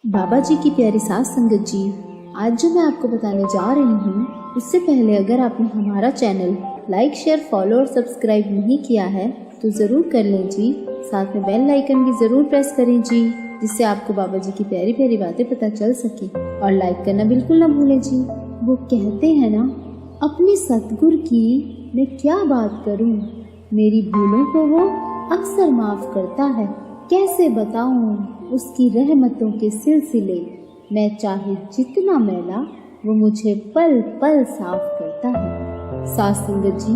बाबा जी की प्यारी सास संगत जी, आज जो मैं आपको बताने जा रही हूँ, उससे पहले अगर आपने हमारा चैनल लाइक, शेयर, फॉलो और सब्सक्राइब नहीं किया है तो ज़रूर कर लें जी। साथ में बेल आइकन भी ज़रूर प्रेस करें जी, जिससे आपको बाबा जी की प्यारी प्यारी बातें पता चल सके। और लाइक करना बिल्कुल ना भूलें जी। वो कहते हैं ना, अपने सतगुरु की मैं क्या बात करूँ, मेरी भूलों को वो अक्सर माफ़ करता है। कैसे बताऊँ उसकी रहमतों के सिलसिले, मैं चाहे जितना मैला वो मुझे पल पल साफ करता है। सास संगत जी,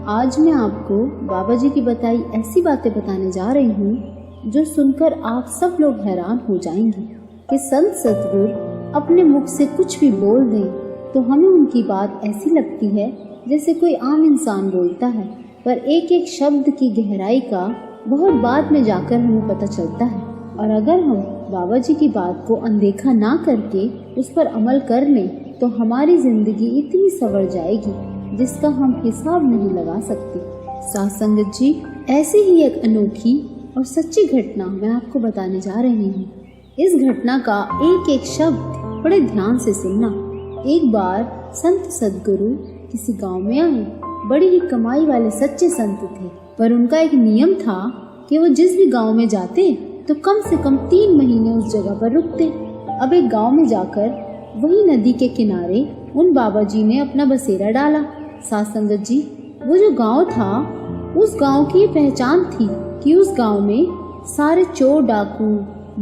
आज मैं आपको बाबा जी की बताई ऐसी बातें बताने जा रही हूँ जो सुनकर आप सब लोग हैरान हो जाएंगे कि संत सतगुरु अपने मुख से कुछ भी बोल दें तो हमें उनकी बात ऐसी लगती है जैसे कोई आम इंसान बोलता है, पर एक एक शब्द की गहराई का बहुत बाद में जाकर हमें पता चलता है। और अगर हम बाबा जी की बात को अनदेखा ना करके उस पर अमल कर लें तो हमारी जिंदगी इतनी संवर जाएगी जिसका हम हिसाब नहीं लगा सकते। साथ संगत जी, ऐसी ही एक अनोखी और सच्ची घटना मैं आपको बताने जा रही हूँ। इस घटना का एक एक शब्द बड़े ध्यान से सुनना। एक बार संत सदगुरु किसी गांव में आए। बड़ी ही कमाई वाले सच्चे संत थे, पर उनका एक नियम था कि वो जिस भी गांव में जाते तो कम से कम 3 महीने उस जगह पर रुकते। अब एक गांव में जाकर वही नदी के किनारे उन बाबा जी ने अपना बसेरा डाला। साथ संगत जी, वो जो गांव था, उस गांव की ये पहचान थी कि उस गांव में सारे चोर, डाकू,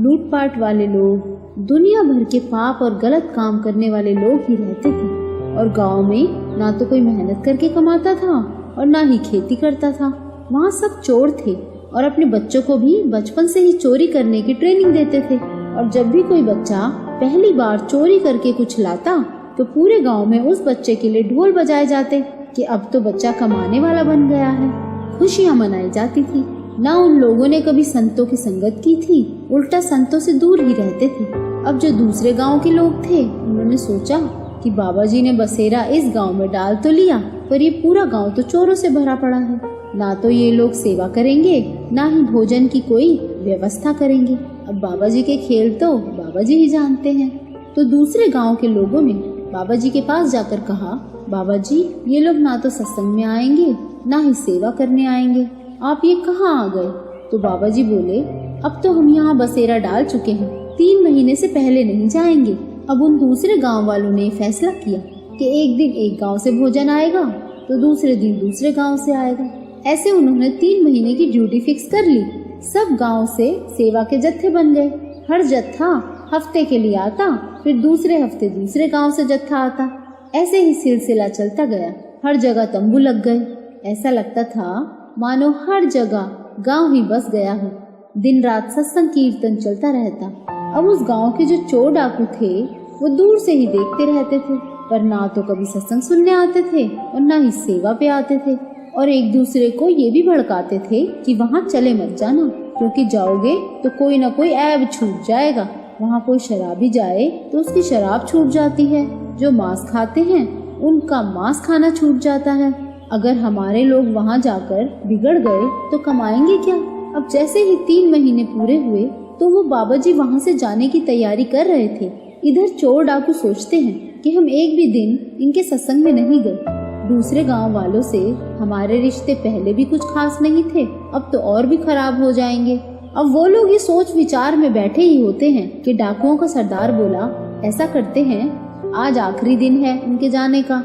लूटपाट वाले लोग, दुनिया भर के पाप और गलत काम करने वाले लोग ही रहते थे। और गांव में ना तो कोई मेहनत करके कमाता था और ना ही खेती करता था। वहाँ सब चोर थे और अपने बच्चों को भी बचपन से ही चोरी करने की ट्रेनिंग देते थे। और जब भी कोई बच्चा पहली बार चोरी करके कुछ लाता तो पूरे गांव में उस बच्चे के लिए ढोल बजाए जाते कि अब तो बच्चा कमाने वाला बन गया है। खुशियां मनाई जाती थी। ना उन लोगों ने कभी संतों की संगत की थी, उल्टा संतों से दूर ही रहते थे। अब जो दूसरे गाँव के लोग थे, उन्होंने सोचा कि बाबा जी ने बसेरा इस गांव में डाल तो लिया, पर ये पूरा गांव तो चोरों से भरा पड़ा है। ना तो ये लोग सेवा करेंगे, ना ही भोजन की कोई व्यवस्था करेंगे। अब बाबा जी के खेल तो बाबा जी ही जानते हैं। तो दूसरे गांव के लोगों ने बाबा जी के पास जाकर कहा, बाबा जी, ये लोग ना तो सत्संग में आएंगे, ना ही सेवा करने आएंगे, आप ये कहाँ आ गए? तो बाबा जी बोले, अब तो हम यहाँ बसेरा डाल चुके हैं, 3 महीने से पहले नहीं जाएंगे। अब उन दूसरे गांव वालों ने फैसला किया कि एक दिन एक गांव से भोजन आएगा तो दूसरे दिन दूसरे गांव से आएगा। ऐसे उन्होंने 3 महीने की ड्यूटी फिक्स कर ली। सब गांव से सेवा के जत्थे बन गए। हर जत्था हफ्ते के लिए आता, फिर दूसरे हफ्ते दूसरे गांव से जत्था आता। ऐसे ही सिलसिला चलता गया। हर जगह तंबू लग गए। ऐसा लगता था मानो हर जगह गांव ही बस गया हो। दिन रात सत्संग कीर्तन चलता रहता। अब उस गांव के जो चोर डाकू थे वो दूर से ही देखते रहते थे, पर ना तो कभी सत्संग सुनने आते थे और ना ही सेवा पे आते थे। और एक दूसरे को ये भी भड़काते थे कि वहाँ चले मत जाना, क्योंकि जाओगे तो कोई ना कोई ऐब छूट जाएगा। वहाँ कोई शराबी जाए तो उसकी शराब छूट जाती है। जो मांस खाते हैं उनका मांस खाना छूट जाता है। अगर हमारे लोग वहाँ जाकर बिगड़ गए तो कमाएंगे क्या? अब जैसे ही 3 महीने पूरे हुए तो वो बाबा जी वहाँ से जाने की तैयारी कर रहे थे। इधर चोर डाकू सोचते हैं कि हम एक भी दिन इनके सत्संग में नहीं गए। दूसरे गांव वालों से हमारे रिश्ते पहले भी कुछ खास नहीं थे, अब तो और भी खराब हो जाएंगे। अब वो लोग ये सोच विचार में बैठे ही होते हैं कि डाकुओं का सरदार बोला, ऐसा करते हैं, आज आखिरी दिन है उनके जाने का,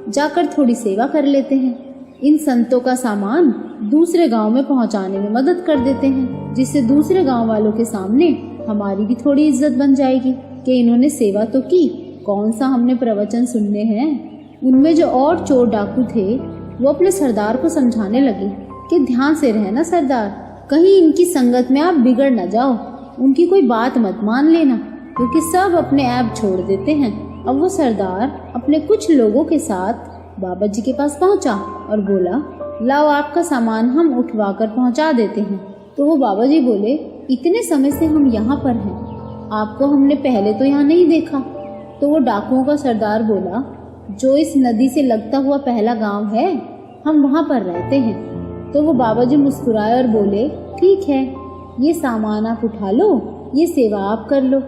जाकर थोड़ी सेवा कर लेते हैं। इन संतों का सामान दूसरे गांव में पहुंचाने में मदद कर देते हैं, जिससे दूसरे गांव वालों के सामने हमारी भी थोड़ी इज्जत बन जाएगी कि इन्होंने सेवा तो की, कौन सा हमने प्रवचन सुनने हैं। उनमें जो और चोर डाकू थे वो अपने सरदार को समझाने लगे कि ध्यान से रहना सरदार, कहीं इनकी संगत में आप बिगड़ न जाओ, उनकी कोई बात मत मान लेना, क्योंकि सब अपने ऐब छोड़ देते हैं। अब वो सरदार अपने कुछ लोगों के साथ बाबा जी के पास पहुंचा और बोला, लाओ आपका सामान हम उठवा कर पहुँचा देते हैं। तो वो बाबा जी बोले, इतने समय से हम यहाँ पर हैं, आपको हमने पहले तो यहाँ नहीं देखा। तो वो डाकुओं का सरदार बोला, जो इस नदी से लगता हुआ पहला गांव है, हम वहाँ पर रहते हैं। तो वो बाबा जी मुस्कुराए और बोले, ठीक है, ये सामान आप उठा लो, ये सेवा आप कर लो।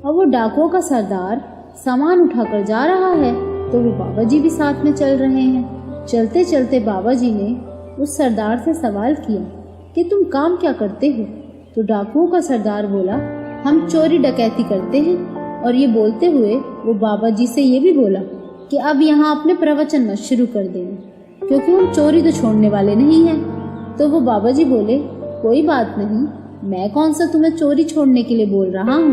और वो डाकुओं का सरदार सामान उठाकर जा रहा है तो वो बाबा जी भी साथ में चल रहे हैं। चलते चलते बाबा जी ने उस सरदार से सवाल किया कि तुम काम क्या करते हो? तो डाकुओं का सरदार बोला, हम चोरी डकैती करते हैं। और ये बोलते हुए वो बाबा जी से ये भी बोला कि अब यहाँ अपने प्रवचन मत शुरू कर देना, क्योंकि हम चोरी तो छोड़ने वाले नहीं हैं। तो वो बाबा जी बोले, कोई बात नहीं, मैं कौन सा तुम्हें चोरी छोड़ने के लिए बोल रहा हूँ,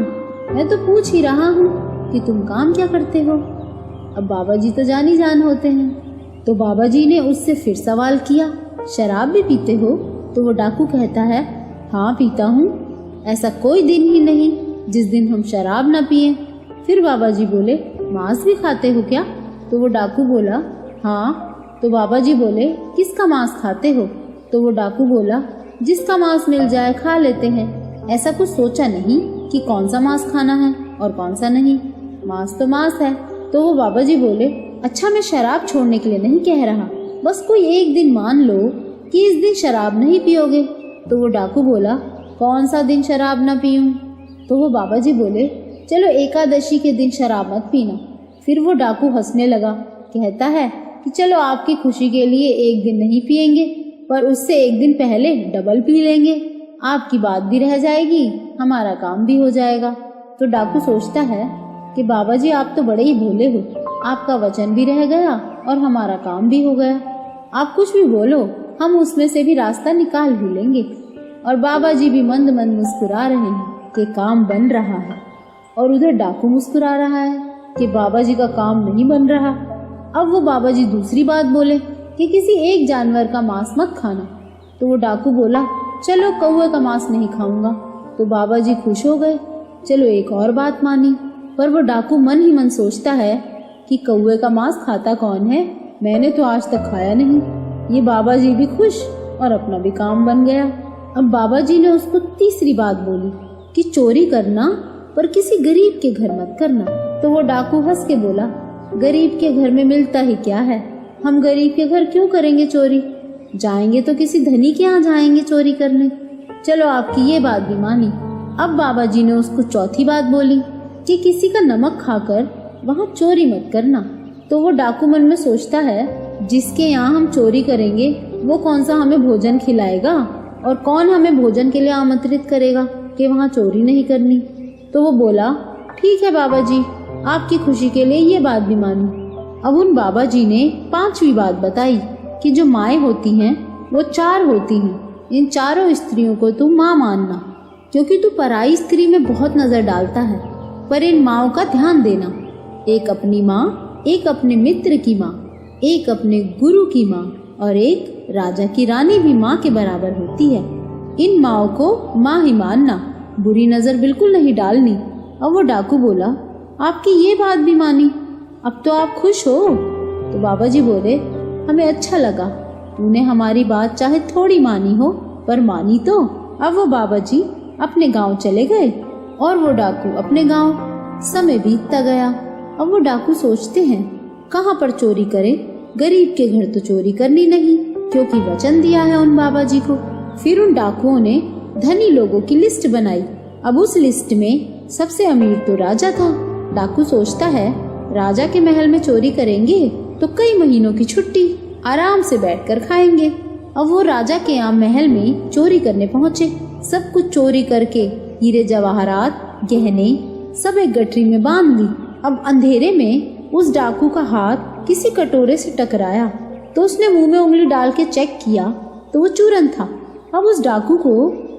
मैं तो पूछ ही रहा हूँ कि तुम काम क्या करते हो। अब बाबा जी तो जानी जान होते हैं। तो बाबा जी ने उससे फिर सवाल किया, शराब भी पीते हो? तो वो डाकू कहता है, हाँ पीता हूँ, ऐसा कोई दिन ही नहीं जिस दिन हम शराब ना पिए। फिर बाबा जी बोले, मांस भी खाते हो क्या? तो वो डाकू बोला, हाँ। तो बाबा जी बोले, किसका मांस खाते हो? तो वो डाकू बोला, जिसका मांस मिल जाए खा लेते हैं, ऐसा कुछ सोचा नहीं कि कौन सा मांस खाना है और कौन सा नहीं, मांस तो मांस है। तो वो बाबा जी बोले, अच्छा मैं शराब छोड़ने के लिए नहीं कह रहा, बस कोई एक दिन मान लो कि इस दिन शराब नहीं पियोगे। तो वो डाकू बोला, कौन सा दिन शराब ना पीऊं? तो वो बाबा जी बोले, चलो एकादशी के दिन शराब मत पीना। फिर वो डाकू हंसने लगा, कहता है कि चलो आपकी खुशी के लिए एक दिन नहीं पिएंगे, पर उससे एक दिन पहले डबल पी लेंगे, आपकी बात भी रह जाएगी, हमारा काम भी हो जाएगा। तो डाकू सोचता है कि बाबा जी आप तो बड़े ही भोले हो, आपका वचन भी रह गया और हमारा काम भी हो गया, आप कुछ भी बोलो हम उसमें से भी रास्ता निकाल ही लेंगे। और बाबा जी भी मंद मंद मुस्कुरा रहे हैं कि काम बन रहा है, और उधर डाकू मुस्कुरा रहा है कि बाबा जी का काम नहीं बन रहा। अब वो बाबा जी दूसरी बात बोले कि किसी एक जानवर का मांस मत खाना। तो वो डाकू बोला, चलो कौवे का मांस नहीं खाऊंगा। तो बाबा जी खुश हो गए, चलो एक और बात मानी। पर वो डाकू मन ही मन सोचता है कि कौवे का मांस खाता कौन है, मैंने तो आज तक खाया नहीं। ये बाबा जी भी खुश और अपना भी काम बन गया। अब बाबा जी ने उसको तीसरी बात बोली कि चोरी करना पर किसी गरीब के घर मत करना। तो वो डाकू हंस के बोला, गरीब के घर में मिलता ही क्या है, हम गरीब के घर क्यों करेंगे चोरी, जाएंगे तो किसी धनी के यहाँ जाएंगे चोरी करने। चलो आपकी ये बात भी मानी। अब बाबा जी ने उसको चौथी बात बोली कि किसी का नमक खाकर वहाँ चोरी मत करना। तो वो डाकू मन में सोचता है, जिसके यहाँ हम चोरी करेंगे वो कौन सा हमें भोजन खिलाएगा, और कौन हमें भोजन के लिए आमंत्रित करेगा कि वहाँ चोरी नहीं करनी। तो वो बोला, ठीक है बाबा जी, आपकी खुशी के लिए ये बात भी मानी। अब उन बाबा जी ने पांचवी बात बताई कि जो माएँ होती हैं वो चार होती हैं, इन चारों स्त्रियों को तू माँ मानना, क्योंकि तू पराई स्त्री में बहुत नजर डालता है, पर इन माँओं का ध्यान देना, एक अपनी माँ, एक अपने मित्र की माँ, एक अपने गुरु की माँ, और एक राजा की रानी भी माँ के बराबर होती है। इन माँओं को माँ ही मानना, बुरी नजर बिल्कुल नहीं डालनी। अब वो डाकू बोला, आपकी ये बात भी मानी, अब तो आप खुश हो? तो बाबा जी बोले, हमें अच्छा लगा, तूने हमारी बात चाहे थोड़ी मानी हो पर मानी तो। अब वो बाबा जी अपने गांव चले गए और वो डाकू अपने गांव। समय बीतता गया। अब वो डाकू सोचते हैं कहाँ पर चोरी करें, गरीब के घर तो चोरी करनी नहीं, क्योंकि वचन दिया है उन बाबा जी को। फिर उन डाकुओं ने धनी लोगों की लिस्ट बनाई। अब उस लिस्ट में सबसे अमीर तो राजा था। डाकू सोचता है, राजा के महल में चोरी करेंगे तो कई महीनों की छुट्टी, आराम से बैठकर खाएंगे। अब वो राजा के यहाँ महल में चोरी करने पहुँचे। सब कुछ चोरी करके हीरे जवाहरात गहने सब एक गठरी में बांध ली। अब अंधेरे में उस डाकू का हाथ किसी कटोरे से टकराया तो उसने मुंह में उंगली डाल के चेक किया तो वो चूरन था। अब उस डाकू को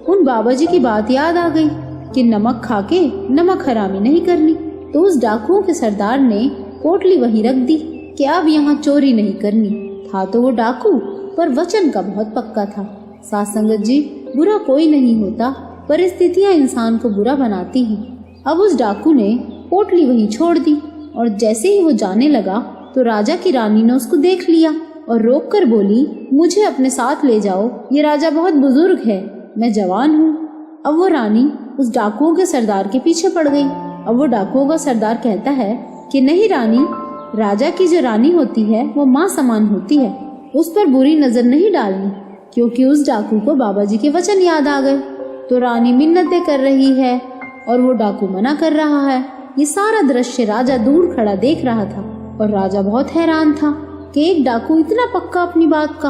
उन बाबा जी की बात याद आ गई कि नमक खा के नमक हरामी नहीं करनी। तो उस डाकुओं के सरदार ने पोटली वहीं रख दी कि अब यहाँ चोरी नहीं करनी। था तो वो डाकू पर वचन का बहुत पक्का था। साथ संगत जी, बुरा कोई नहीं होता, परिस्थितियाँ इंसान को बुरा बनाती हैं। अब उस डाकू ने पोटली वहीं छोड़ दी और जैसे ही वो जाने लगा तो राजा की रानी ने उसको देख लिया और रोक कर बोली, मुझे अपने साथ ले जाओ, ये राजा बहुत बुजुर्ग है, मैं जवान हूँ। अब वो रानी उस डाकुओं के सरदार के पीछे पड़ गई। अब वो डाकुओं का सरदार कहता है कि नहीं रानी, राजा की जो रानी होती है वो माँ समान होती है, उस पर बुरी नजर नहीं डालनी, क्योंकि उस डाकू को बाबा जी के वचन याद आ गए। तो रानी मिन्नतें कर रही है और वो डाकू मना कर रहा है। ये सारा दृश्य राजा दूर खड़ा देख रहा था और राजा बहुत हैरान था कि एक डाकू इतना पक्का अपनी बात का,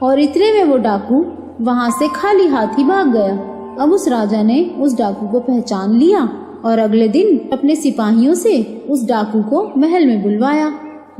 और इतने में वो डाकू वहाँ से खाली हाथ ही भाग गया। अब उस राजा ने उस डाकू को पहचान लिया और अगले दिन अपने सिपाहियों से उस डाकू को महल में बुलवाया।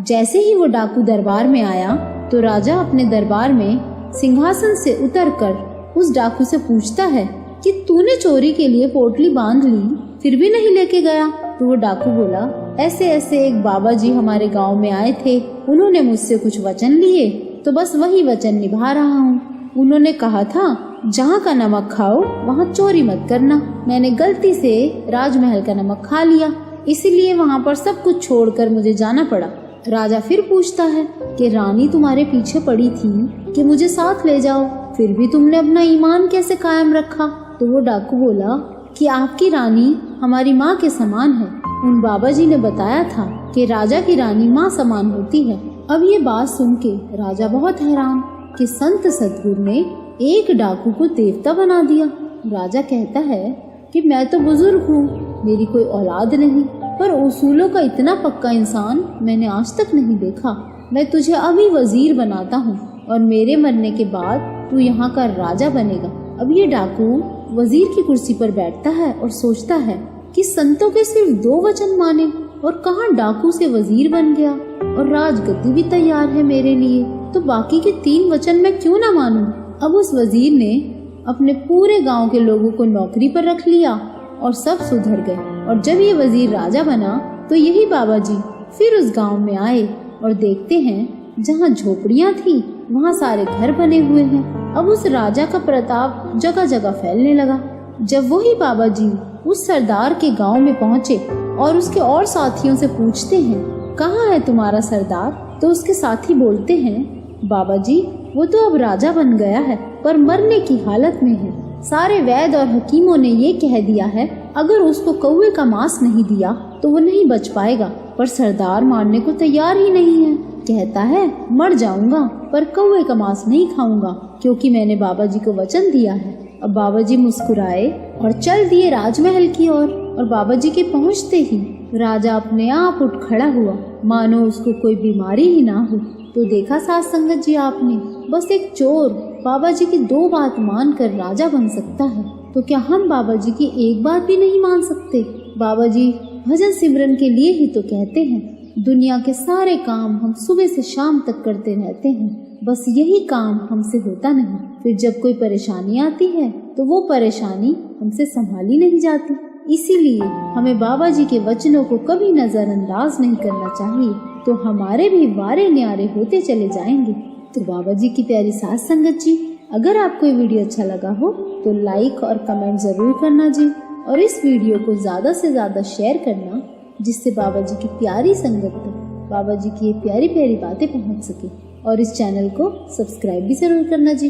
जैसे ही वो डाकू दरबार में आया तो राजा अपने दरबार में सिंहासन से उतरकर उस डाकू से पूछता है कि तूने चोरी के लिए पोटली बांध ली, फिर भी नहीं लेके गया। तो वो डाकू बोला, ऐसे ऐसे एक बाबा जी हमारे गांव में आए थे, उन्होंने मुझसे कुछ वचन लिए तो बस वही वचन निभा रहा हूँ। उन्होंने कहा था जहाँ का नमक खाओ वहाँ चोरी मत करना। मैंने गलती से राजमहल का नमक खा लिया, इसीलिए वहाँ पर सब कुछ छोड़कर मुझे जाना पड़ा। राजा फिर पूछता है कि रानी तुम्हारे पीछे पड़ी थी कि मुझे साथ ले जाओ, फिर भी तुमने अपना ईमान कैसे कायम रखा? तो वो डाकू बोला कि आपकी रानी हमारी माँ के समान है। उन बाबा जी ने बताया था कि राजा की रानी माँ समान होती है। अब ये बात सुन के राजा बहुत हैरान कि संत सतगुरु ने एक डाकू को देवता बना दिया। राजा कहता है कि मैं तो बुजुर्ग हूँ, मेरी कोई औलाद नहीं, पर उसूलों का इतना पक्का इंसान मैंने आज तक नहीं देखा। मैं तुझे अभी वजीर बनाता हूँ और मेरे मरने के बाद तू यहाँ का राजा बनेगा। अब ये डाकू वजीर की कुर्सी पर बैठता है और सोचता है कि संतों के सिर्फ 2 वचन माने और कहाँ डाकू से वजीर बन गया, और राजगद्दी भी तैयार है मेरे लिए, तो बाकी के 3 वचन मैं क्यों ना मानूं। अब उस वजीर ने अपने पूरे गांव के लोगों को नौकरी पर रख लिया और सब सुधर गए। और जब ये वजीर राजा बना तो यही बाबा जी फिर उस गांव में आए और देखते हैं जहाँ झोपड़ियाँ थी वहाँ सारे घर बने हुए हैं। अब उस राजा का प्रताप जगह जगह फैलने लगा। जब वही बाबा जी उस सरदार के गांव में पहुँचे और उसके और साथियों से पूछते हैं कहाँ है तुम्हारा सरदार, तो उसके साथी बोलते हैं बाबा जी वो तो अब राजा बन गया है पर मरने की हालत में है। सारे वैद्य और हकीमों ने ये कह दिया है अगर उसको कौवे का मांस नहीं दिया तो वो नहीं बच पाएगा, पर सरदार मारने को तैयार ही नहीं है। कहता है मर जाऊंगा पर कौवे का मांस नहीं खाऊंगा क्योंकि मैंने बाबा जी को वचन दिया है। अब बाबा जी मुस्कुराए और चल दिए राजमहल की ओर। और बाबा जी के पहुँचते ही राजा अपने आप उठ खड़ा हुआ मानो उसको कोई बीमारी ही ना हो। तो देखा साथ संगत जी आपने, बस एक चोर बाबा जी की 2 बात मानकर राजा बन सकता है, तो क्या हम बाबा जी की एक बात भी नहीं मान सकते? बाबा जी भजन सिमरन के लिए ही तो कहते हैं दुनिया के सारे काम हम सुबह से शाम तक करते रहते हैं, बस यही काम हमसे होता नहीं। फिर जब कोई परेशानी आती है तो वो परेशानी हमसे संभाली नहीं जाती। इसीलिए हमें बाबा जी के वचनों को कभी नजरअंदाज नहीं करना चाहिए, तो हमारे भी वारे न्यारे होते चले जाएंगे। तो बाबा जी की प्यारी साथ संगत जी, अगर आपको ये वीडियो अच्छा लगा हो तो लाइक और कमेंट जरूर करना जी, और इस वीडियो को ज्यादा से ज्यादा शेयर करना जिससे बाबा जी की प्यारी संगत तक बाबा जी की ये प्यारी प्यारी बातें पहुंच सके, और इस चैनल को सब्सक्राइब भी जरूर करना जी।